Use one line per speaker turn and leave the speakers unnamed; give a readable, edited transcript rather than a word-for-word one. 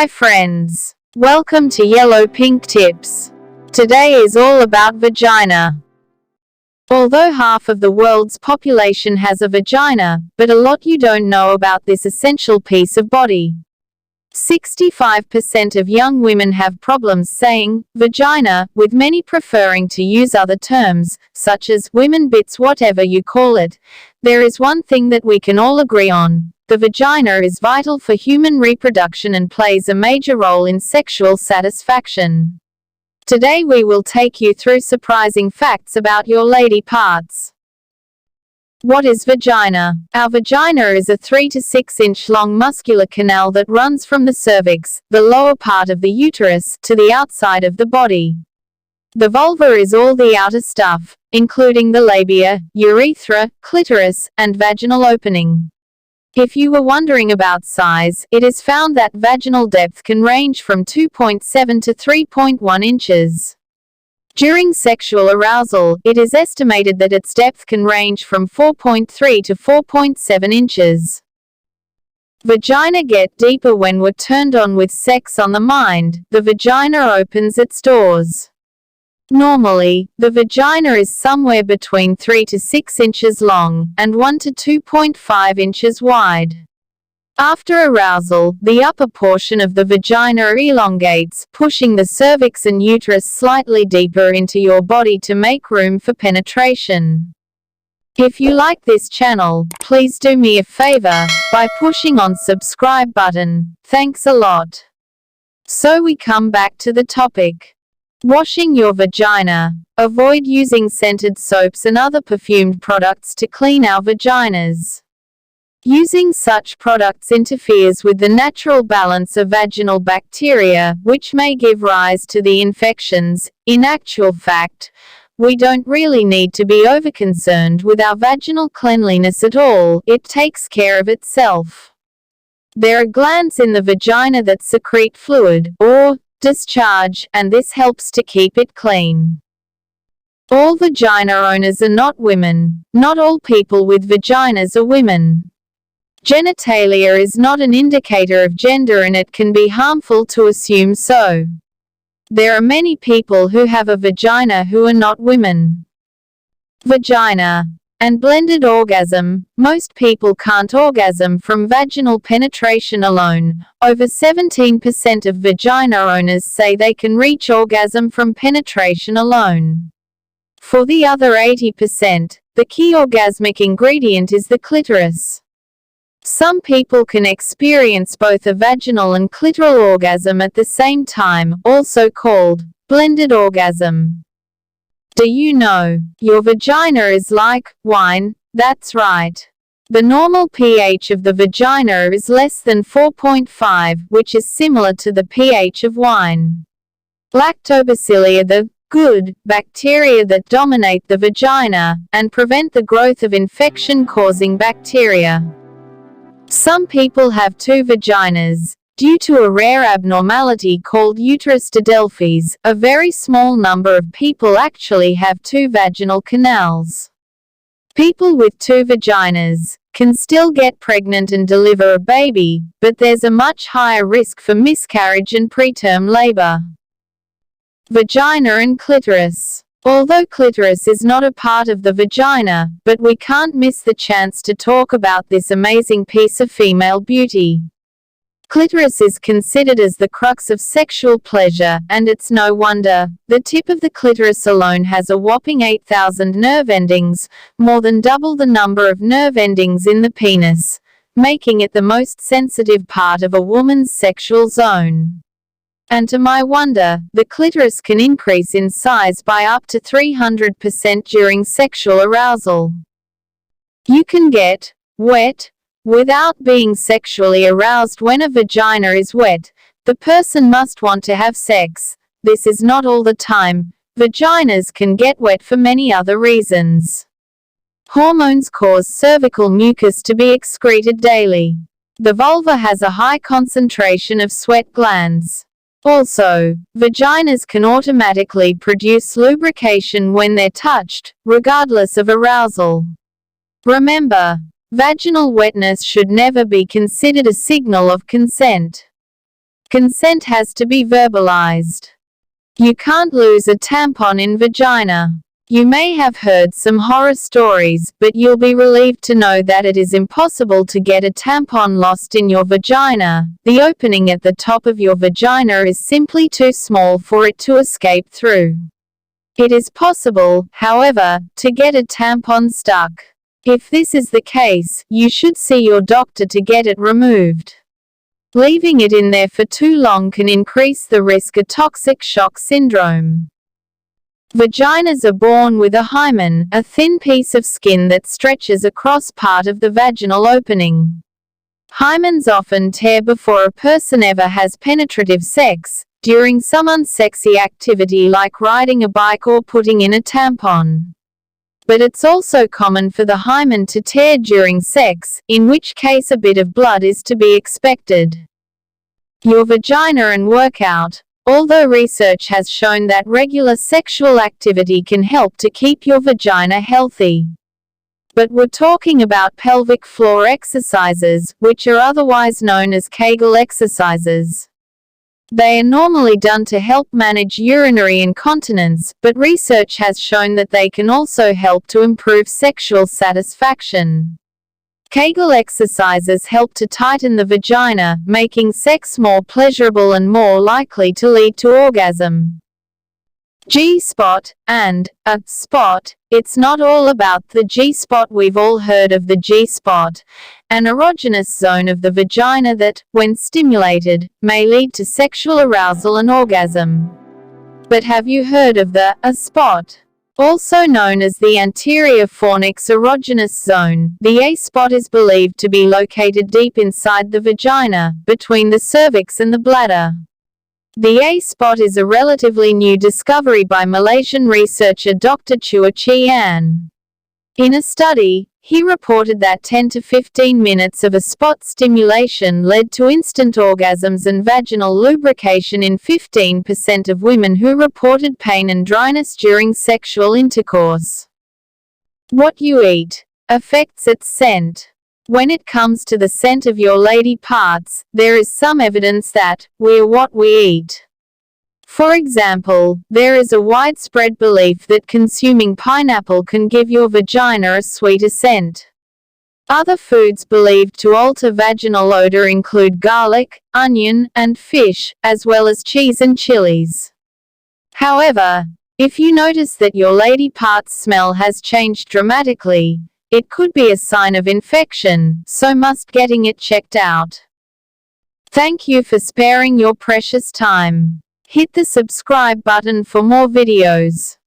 Hi friends. Welcome to Yellow Pink Tips. Today is all about vagina. Although half of the world's population has a vagina, but a lot you don't know about this essential piece of body. 65% of young women have problems saying vagina, with many preferring to use other terms, such as women bits, whatever you call it. There is one thing that we can all agree on. The vagina is vital for human reproduction and plays a major role in sexual satisfaction. Today we will take you through surprising facts about your lady parts. What is vagina? Our vagina is a 3 to 6 inch long muscular canal that runs from the cervix, the lower part of the uterus, to the outside of the body. The vulva is all the outer stuff, including the labia, urethra, clitoris, and vaginal opening. If you were wondering about size, it is found that vaginal depth can range from 2.7 to 3.1 inches. During sexual arousal, it is estimated that its depth can range from 4.3 to 4.7 inches. Vagina get deeper when we're turned on with sex on the mind. The vagina opens its doors. Normally, the vagina is somewhere between 3 to 6 inches long, and 1 to 2.5 inches wide. After arousal, the upper portion of the vagina elongates, pushing the cervix and uterus slightly deeper into your body to make room for penetration. If you like this channel, please do me a favor by pushing on subscribe button. Thanks a lot. So we come back to the topic. Washing your vagina. Avoid using scented soaps and other perfumed products to clean our vaginas. Using such products interferes with the natural balance of vaginal bacteria, which may give rise to the infections. In actual fact, we don't really need to be overconcerned with our vaginal cleanliness at all. It takes care of itself. There are glands in the vagina that secrete fluid, or discharge, and this helps to keep it clean. All vagina owners are not women. Not all people with vaginas are women. Genitalia is not an indicator of gender, and it can be harmful to assume so. There are many people who have a vagina who are not women. Vagina and blended orgasm. Most people can't orgasm from vaginal penetration alone. Over 17% of vagina owners say they can reach orgasm from penetration alone. For the other 80%, the key orgasmic ingredient is the clitoris. Some people can experience both a vaginal and clitoral orgasm at the same time, also called blended orgasm. Do you know your vagina is like wine? That's right. The normal pH of the vagina is less than 4.5, which is similar to the pH of wine. Lactobacilli are the good bacteria that dominate the vagina and prevent the growth of infection-causing bacteria. Some people have two vaginas. Due to a rare abnormality called uterus didelphys, a very small number of people actually have two vaginal canals. People with two vaginas can still get pregnant and deliver a baby, but there's a much higher risk for miscarriage and preterm labor. Vagina and clitoris. Although clitoris is not a part of the vagina, but we can't miss the chance to talk about this amazing piece of female beauty. Clitoris is considered as the crux of sexual pleasure, and it's no wonder. The tip of the clitoris alone has a whopping 8,000 nerve endings, more than double the number of nerve endings in the penis, making it the most sensitive part of a woman's sexual zone. And to my wonder, the clitoris can increase in size by up to 300% during sexual arousal. You can get wet without being sexually aroused. When a vagina is wet, the person must want to have sex. This is not all the time. Vaginas can get wet for many other reasons. Hormones cause cervical mucus to be excreted daily. The vulva has a high concentration of sweat glands. Also, vaginas can automatically produce lubrication when they're touched, regardless of arousal. Remember, vaginal wetness should never be considered a signal of consent. Consent has to be verbalized. You can't lose a tampon in vagina. You may have heard some horror stories, but you'll be relieved to know that it is impossible to get a tampon lost in your vagina. The opening at the top of your vagina is simply too small for it to escape through. It is possible, however, to get a tampon stuck. If this is the case, you should see your doctor to get it removed. Leaving it in there for too long can increase the risk of toxic shock syndrome. Vaginas are born with a hymen, a thin piece of skin that stretches across part of the vaginal opening. Hymens often tear before a person ever has penetrative sex, during some unsexy activity like riding a bike or putting in a tampon. But it's also common for the hymen to tear during sex, in which case a bit of blood is to be expected. Your vagina and workout. Although research has shown that regular sexual activity can help to keep your vagina healthy. But we're talking about pelvic floor exercises, which are otherwise known as Kegel exercises. They are normally done to help manage urinary incontinence, but research has shown that they can also help to improve sexual satisfaction. Kegel exercises help to tighten the vagina, making sex more pleasurable and more likely to lead to orgasm. G-spot and a spot. It's not all about the G-spot. We've all heard of the G-spot, an erogenous zone of the vagina that, when stimulated, may lead to sexual arousal and orgasm. But have you heard of the A spot? Also known as the anterior fornix erogenous zone, the A spot is believed to be located deep inside the vagina, between the cervix and the bladder. The A spot is a relatively new discovery by Malaysian researcher Dr. Chua Chi An. In a study, he reported that 10 to 15 minutes of a spot stimulation led to instant orgasms and vaginal lubrication in 15% of women who reported pain and dryness during sexual intercourse. What you eat affects its scent. When it comes to the scent of your lady parts, there is some evidence that we're what we eat. For example, there is a widespread belief that consuming pineapple can give your vagina a sweeter scent. Other foods believed to alter vaginal odor include garlic, onion, and fish, as well as cheese and chilies. However, if you notice that your lady parts smell has changed dramatically, it could be a sign of infection, so must getting it checked out. Thank you for sparing your precious time. Hit the subscribe button for more videos.